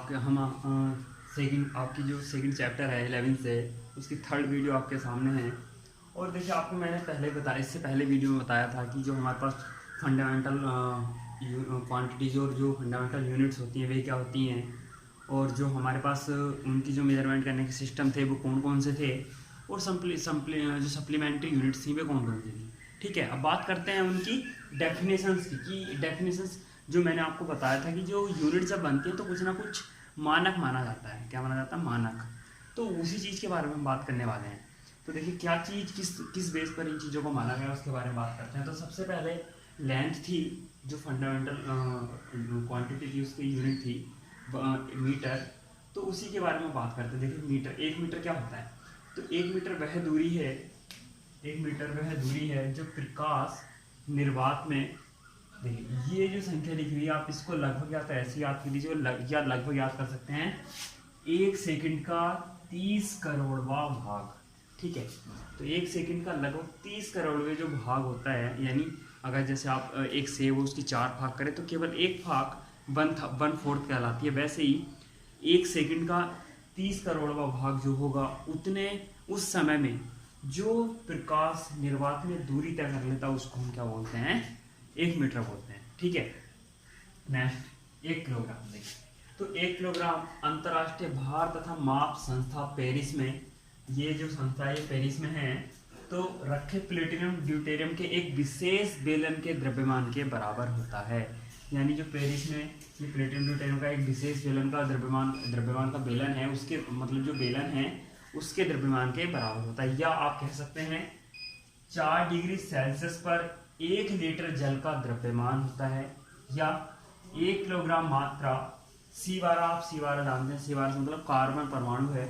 Second आपकी जो second chapter है 11 से उसकी थर्ड वीडियो आपके सामने है। और देखिए आपको मैंने पहले बताया, इससे पहले वीडियो में बताया था कि जो हमारे पास फंडामेंटल क्वांटिटीज और जो फंडामेंटल यूनिट्स होती हैं वे क्या होती हैं, और जो हमारे पास उनकी जो मेजरमेंट करने के सिस्टम थे वो कौन कौन से थे, और जो सप्लीमेंट्री यूनिट्स थी वे कौन कौन सी थी। ठीक है, अब बात करते हैं उनकी डेफिनेशंस की कि डेफिनेशंस जो मैंने आपको बताया था कि जो यूनिट जब बनती है तो कुछ ना कुछ मानक माना जाता है। क्या माना जाता है? मानक। तो उसी चीज़ के बारे में हम बात करने वाले हैं। तो देखिए क्या चीज़ किस बेस पर इन चीज़ों को माना गया उसके बारे में बात करते हैं। तो सबसे पहले लेंथ थी, जो फंडामेंटल क्वांटिटी थी उसकी यूनिट थी मीटर। तो उसी के बारे में बात करते हैं। देखिए मीटर, 1 मीटर क्या होता है? तो 1 मीटर वह दूरी है, 1 मीटर वह दूरी है जो प्रकाश निर्वात में, देखिए ये जो संख्या लिख रही है आप इसको लगभग या तो ऐसे याद कर लीजिए या लगभग याद कर सकते हैं 1 सेकंड का 30 करोड़वां भाग। ठीक है, तो 1 सेकंड का लगभग 30 करोड़वें जो भाग होता है, यानी अगर जैसे आप एक सेब हो उसकी 4 भाग करें तो केवल एक भाग 1/4 कहलाती है। वैसे ही 1 सेकंड का 30 करोड़वां भाग जो होगा उतने उस समय में जो प्रकाश निर्वात में दूरी तय कर लेता है उसको हम क्या बोलते हैं? 1 मीटर बोलते हैं। ठीक है, नेक्स्ट 1 किलोग्राम। देखिए तो 1 किलोग्राम अंतर्राष्ट्रीय भार तथा माप संस्था पेरिस में, ये जो संस्था है पेरिस में है, तो रखे प्लेटिनम ड्यूटेरियम के एक विशेष बेलन के द्रव्यमान के बराबर होता है। यानी जो पेरिस में ये प्लेटिनम ड्यूटेरियम का एक विशेष बेलन का द्रव्यमान का बेलन है, उसके मतलब जो बेलन है उसके द्रव्यमान के बराबर होता है। या आप कह सकते हैं 4 डिग्री सेल्सियस पर 1 लीटर जल का द्रव्यमान होता है। या 1 किलोग्राम मात्रा C12, आप C12 जानते हैं, C12 मतलब कार्बन परमाणु है,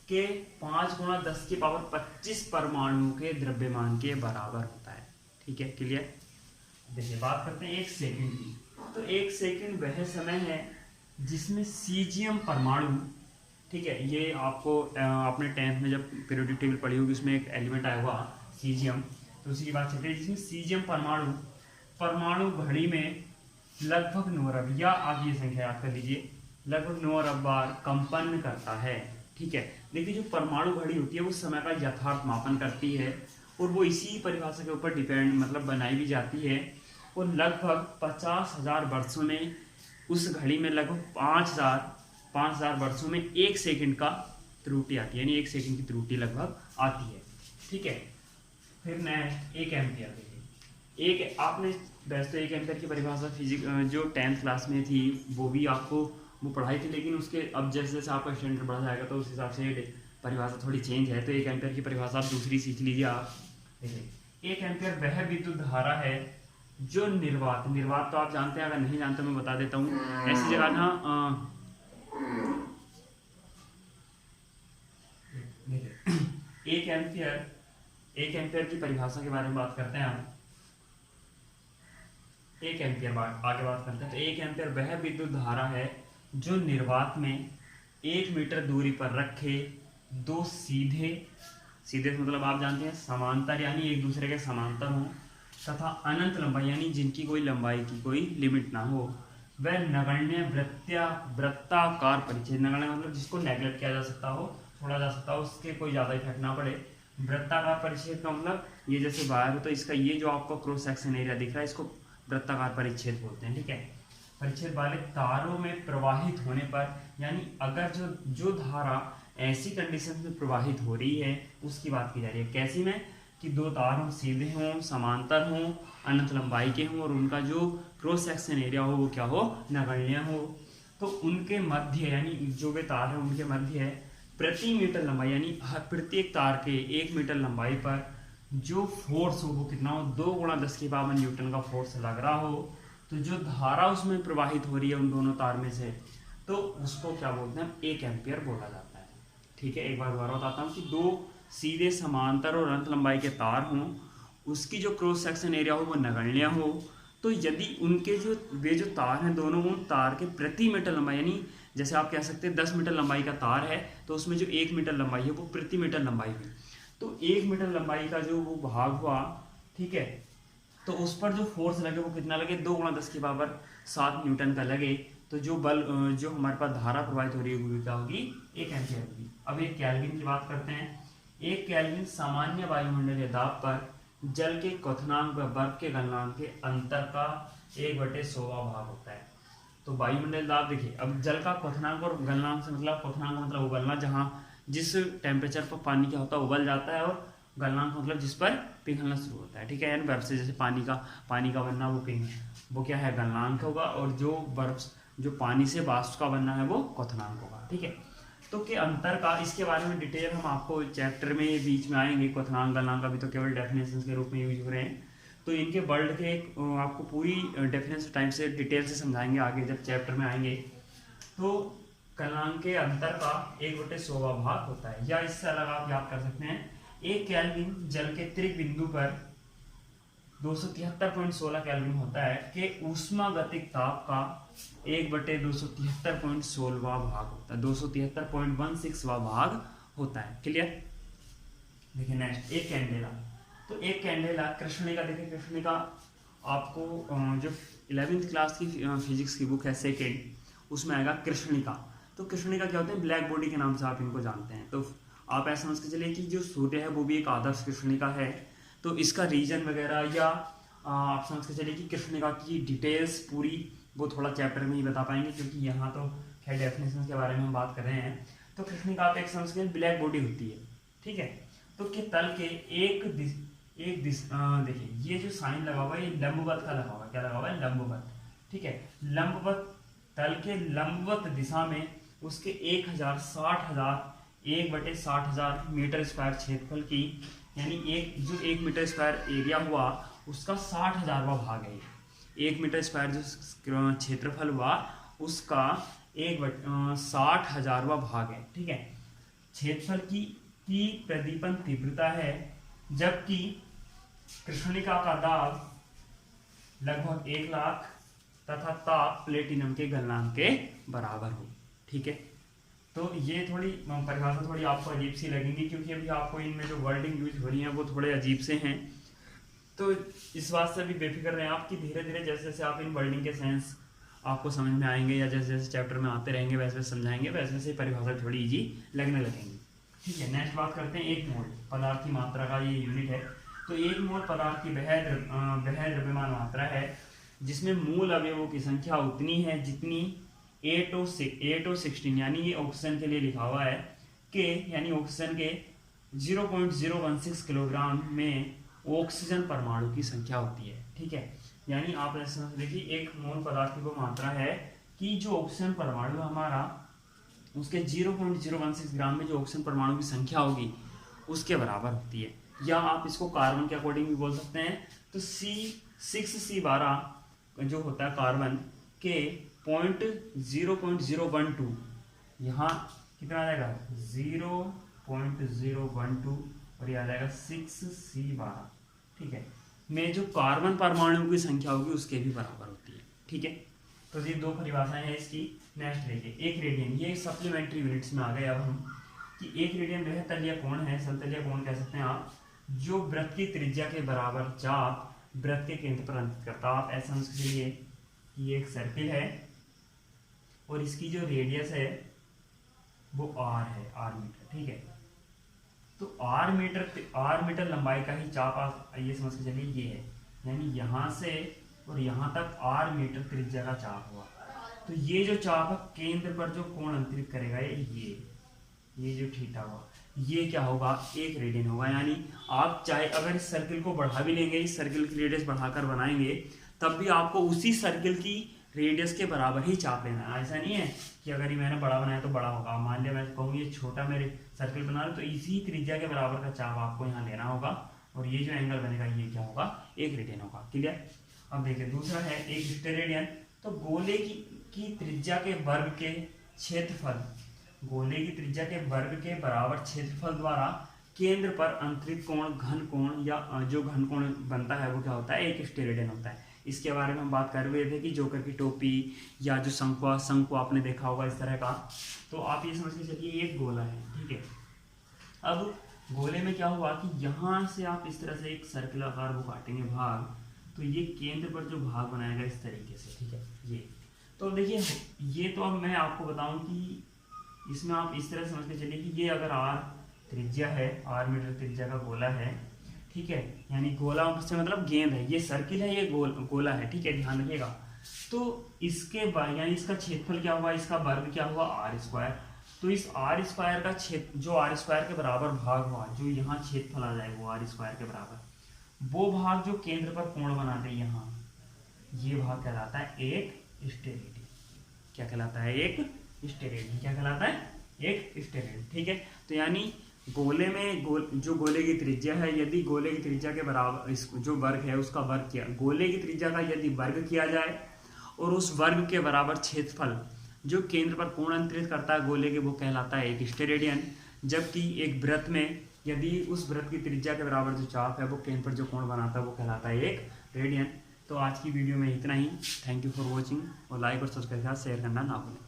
के 5 × 10⁻25 परमाणु के द्रव्यमान के बराबर होता है। ठीक है, क्लियर? देखिए बात करते हैं 1 सेकंड की। तो 1 सेकंड वह समय है जिसमें सीजियम परमाणु, ठीक है, ये आपको आपने 10th में जब पीरियोडिक टेबल पढ़ी होगी उसमें एक एलिमेंट आया हुआ सीजियम, तो उसी की बात चल रही है जिसमें सीजियम परमाणु घड़ी में लगभग 9 अरब, या आप ये संख्या याद कर लीजिए, लगभग 9 अरब बार कंपन करता है। ठीक है, देखिए जो परमाणु घड़ी होती है वो समय का यथार्थ मापन करती है और वो इसी परिभाषा के ऊपर डिपेंड मतलब बनाई भी जाती है। और लगभग 50,000 वर्षों में उस घड़ी में लगभग 5,000 वर्षों में 1 सेकंड का त्रुटि आती है, यानी 1 सेकंड की त्रुटि लगभग आती है। ठीक है, फिर नेक्स्ट 1 एम्पियर। देखिए एक आपने वैसे तो 1 एम्पियर की परिभाषा फिजिक्स जो 10th क्लास में थी वो भी आपको वो पढ़ाई थी, लेकिन उसके अब जैसे जैसे आपका स्टैंडर्ड बढ़ा जाएगा तो उस हिसाब से परिभाषा थोड़ी चेंज है। तो 1 एम्पियर की परिभाषा आप दूसरी सीख लीजिए आप। देखिए 1 एम्पियर वह विद्युत धारा है जो निर्वात तो आप जानते हैं, अगर नहीं जानते मैं बता देता हूँ। ऐसी जगह ना 1 एम्पियर की परिभाषा के बारे में बात करते हैं हम। 1 एम्पियर आगे बात करते हैं। तो 1 एम्पियर वह विद्युत धारा है जो निर्वात में 1 मीटर दूरी पर रखे दो सीधे मतलब आप जानते हैं समांतर, यानी एक दूसरे के समांतर हो, तथा अनंत लंबाई यानी जिनकी कोई लंबाई की कोई लिमिट ना हो, वह नगण्य वृत्ताकार परिच्छेद, नगण्य मतलब जिसको नेगलेक्ट किया जा सकता हो, छोड़ा जा सकता हो, उसके कोई ज़्यादा इफेक्ट ना पड़े। वृत्ताकार परिच्छेद का मतलब ये जैसे वायर हो तो इसका ये जो आपको क्रॉस सेक्शन एरिया दिख रहा है इसको वृत्ताकार परिच्छेद बोलते हैं। ठीक है, परिच्छेद वाले तारों में प्रवाहित होने पर, यानी अगर जो धारा ऐसी कंडीशन में प्रवाहित हो रही है उसकी बात की जा रही है। कैसी में? कि 2 तार हों, सीधे हों, समांतर हों, अनंत लंबाई के हों और उनका जो क्रॉस सेक्शन एरिया हो वो क्या हो? नगण्य हो। तो उनके मध्य यानी जो वे तार हैं उनके मध्य प्रति मीटर लंबाई यानी प्रत्येक तार के 1 मीटर लंबाई पर जो फोर्स हो वो कितना हो? 2 × 10⁻⁻ न्यूटन का फोर्स लग रहा हो। तो जो धारा उसमें प्रवाहित हो रही है उन दोनों तार में से, तो उसको क्या बोलते हैं? 1 एम्पियर बोला जाता है। ठीक है, एक बार दोबारा बताता हूँ कि 2 सीधे समांतर और अनंत लंबाई के तार हों, उसकी जो क्रॉस सेक्शन एरिया हो वो नगण्य हो, तो यदि उनके वे जो तार हैं दोनों उन तार के प्रति मीटर लंबाई, यानी जैसे आप कह सकते हैं 10 मीटर लंबाई का तार है तो उसमें जो 1 मीटर लंबाई है वो प्रति मीटर लंबाई हुई, तो 1 मीटर लंबाई का जो वो भाग हुआ, ठीक है, तो उस पर जो फोर्स लगे वो कितना लगे? 2 × 10⁻7 न्यूटन का लगे। तो जो हमारे पास धारा प्रवाहित हो रही होगी वो क्या होगी, 1 एम्पियर होगी। अब एक केल्विन की बात करते हैं। एक केल्विन सामान्य वायुमंडलीय दाब पर जल के क्वथनांक व बर्फ के गलनांक के अंतर का 1/100 भाग होता है। तो वायुमंडलीय दाब देखिए, अब जल का क्वथनांक और गलनांक से मतलब, क्वथनांक मतलब उबलना, जहाँ जिस टेम्परेचर पर पानी क्या होता है उबल जाता है, और गलनांक मतलब जिस पर पिघलना शुरू होता है, ठीक है। यानी बर्फ से जैसे पानी का बनना वो क्या है, गलनांक होगा, और जो पानी से वाष्प का बनना है वो क्वथनांक होगा, ठीक है। तो के अंतर का, इसके बारे में डिटेल हम आपको चैप्टर में बीच में आएंगे। क्वथनांक गलनांक अभी तो केवल डेफिनेशन के रूप में यूज हो रहे हैं, तो इनके वर्ल्ड के आपको पूरी डेफिनेशन टाइम से डिटेल से समझाएंगे आगे जब चैप्टर में आएंगे। तो गलनांक के अंतर का 1/100 भाग होता है। या इससे अलग आप याद कर सकते हैं, एक केल्विन जल के त्रिक बिंदु पर 273.16 केल्विन होता है कि ऊष्मागतिक ताप का 1/273.16 भाग होता है, 273.16वां भाग होता है। क्लियर। देखिए नेक्स्ट, एक कैंडेला। तो एक कैंडेला कृष्णिका, देखिए कृष्णिका आपको जो 11th क्लास की फिजिक्स की बुक है सेकेंड, उसमें आएगा कृष्णिका। तो कृष्णिका क्या होते हैं, ब्लैक बॉडी के नाम से आप इनको जानते हैं। तो आप ऐसा समझ के चलिए कि जो सूर्य है वो भी एक आदर्श कृष्णिका है। तो इसका रीजन वगैरह या आप समझ के चलिए कि कृष्णिका की डिटेल्स पूरी वो थोड़ा चैप्टर में ही बता पाएंगे, क्योंकि यहाँ तो खैर डेफिनेशन के बारे में हम बात कर रहे हैं। तो कृष्णिका आप एक समझ के ब्लैक बॉडी होती है, ठीक है। तो के तल के देखिए ये जो साइन लगा हुआ है ये लंबवत का लगा हुआ है, क्या लगा हुआ है, लंबवत, ठीक है। लंबवत तल के लंबवत दिशा में उसके 1/60,000 मीटर स्क्वायर क्षेत्रफल की, यानी जो 1 मीटर स्क्वायर एरिया हुआ उसका 60,000वां भाग है। 1 मीटर स्क्वायर जो क्षेत्रफल हुआ उसका 60,000वां भाग है, ठीक है। क्षेत्रफल की प्रदीपन तीव्रता है, जबकि कृष्णिका का दाब लगभग 1 लाख तथा ताप प्लेटिनम के गलनांक के बराबर हो, ठीक है। तो ये थोड़ी परिभाषा थोड़ी आपको अजीब सी लगेंगी, क्योंकि अभी आपको इनमें जो वर्डिंग यूज हो रही है वो थोड़े अजीब से हैं। तो इस बात से भी बेफिक्र रहें आप कि धीरे धीरे जैसे जैसे आप इन वर्डिंग के सेंस आपको समझ में आएंगे, या जैसे जैसे चैप्टर में आते रहेंगे वैसे वैसे समझाएंगे, वैसे वैसे परिभाषा थोड़ी इजी लगने लगेंगी, ठीक है। नेक्स्ट बात करते हैं एक मोल पदार्थ की मात्रा का, ये यूनिट है। तो एक मोल पदार्थ की वह द्रव्यमान मात्रा है जिसमें मूल अवयवों की संख्या उतनी है जितनी 8O16, यानी ये ऑक्सीजन के लिए लिखा हुआ है कि, यानी ऑक्सीजन के 0.016 किलोग्राम में ऑक्सीजन परमाणु की संख्या होती है, ठीक है। यानी आप ऐसे देखिए एक मोल पदार्थ की वो मात्रा है कि जो ऑक्सीजन परमाणु हमारा उसके 0.016 ग्राम में जो ऑक्सीजन परमाणु की संख्या होगी उसके बराबर होती है। या आप इसको कार्बन के अकॉर्डिंग भी बोल सकते हैं। तो C6C12 जो होता है कार्बन के 0.012, यहाँ कितना आ जाएगा 0.012, और ये आ जाएगा 6C12, ठीक है, में जो कार्बन परमाणु की संख्या होगी उसके भी बराबर होती है, ठीक है। तो ये दो परिभाषाएं हैं इसकी। नेक्स्ट देखिए एक रेडियन, ये सप्लीमेंट्री यूनिट्स में आ गए अब हम कि एक रेडियन वह तलीय कोण है, समतलीय कोण कह सकते हैं आप, जो वृत्त की त्रिज्या के बराबर चाप वृत्त के केंद्र पर अंकित करता है। आप ऐसा समझ के चलिए कि एक सर्किल है और इसकी जो रेडियस है वो r है, r मीटर, ठीक है। तो r मीटर लंबाई का ही चाप आप ये समझ के चलिए ये है, यानी यहाँ से और यहाँ तक r मीटर त्रिज्या का चाप हुआ। तो ये जो चाप है केंद्र पर जो कोण अंतरित करेगा ये जो थीटा हुआ ये क्या होगा, 1 रेडियन होगा। यानी आप चाहे अगर इस सर्किल को बढ़ा भी लेंगे, इस सर्किल की रेडियस बढ़ाकर बनाएंगे, तब भी आपको उसी सर्किल की रेडियस के बराबर ही चाप लेना है। ऐसा नहीं है कि अगर ये मैंने बड़ा बनाया तो बड़ा होगा। मान लिया मैं कहूँ ये छोटा मेरे सर्किल बना रहा, तो इसी त्रिज्या के बराबर का चाप आपको यहाँ लेना होगा, और ये जो एंगल बनेगा ये क्या होगा, 1 रेडियन होगा। क्लियर। अब देखिए दूसरा है एक स्टेरेडियन। तो गोले की त्रिज्या के वर्ग के क्षेत्रफल, गोले की त्रिज्या के वर्ग के बराबर क्षेत्रफल द्वारा केंद्र पर अंतरित कोण घन कोण, या जो घन कोण बनता है वो क्या होता है, एक स्टेरेडियन होता है। इसके बारे में हम बात कर रहे थे कि जोकर की टोपी या जो शंकु आपने देखा होगा इस तरह का। तो आप ये समझ के चलिए एक गोला है, ठीक है। अब गोले में क्या हुआ कि यहाँ से आप इस तरह से एक सर्कल आकार वो काटेंगे भाग, तो ये केंद्र पर जो भाग बनाएगा इस तरीके से, ठीक है। ये तो देखिए ये तो अब मैं आपको बताऊं कि इसमें आप इस तरह समझ के चलिए कि ये अगर आर त्रिज्या है, आर मीटर त्रिज्या का गोला है, ठीक है, यानी गोला से मतलब गेंद है, ये सर्किल है, ये गोला है, ठीक है, ध्यान रखिएगा। तो इसके यानी इसका क्षेत्रफल क्या हुआ, इसका वर्ग क्या हुआ, आर स्क्वायर। तो इस आर स्क्वायर का क्षेत्र जो आर स्क्वायर के बराबर भाग हुआ, जो यहाँ क्षेत्रफल आ जाएगा वो आर स्क्वायर के बराबर, वो भाग जो केंद्र पर कोण बना दे यहाँ, ये भाग कहलाता है एक स्टेरेडी। क्या कहलाता है, एक स्टेरेडी। क्या कहलाता है, एक स्टेरेडी, ठीक है। तो यानी गोले में जो गोले की त्रिज्या है, यदि गोले की त्रिज्या के बराबर जो वर्ग है उसका वर्ग किया, गोले की त्रिज्या का यदि वर्ग किया जाए और उस वर्ग के बराबर क्षेत्रफल जो केंद्र पर कोण अंतरित करता है गोले के, वो कहलाता है एक स्टेरेडियन। जबकि एक वृत्त में यदि उस वृत्त की त्रिज्या के बराबर जो चाप है वो केंद्र पर जो कोण बनाता है वो कहलाता है एक रेडियन। तो आज की वीडियो में इतना ही। थैंक यू फॉर वॉचिंग, और लाइक और सब्सक्राइब शेयर करना ना भूलें।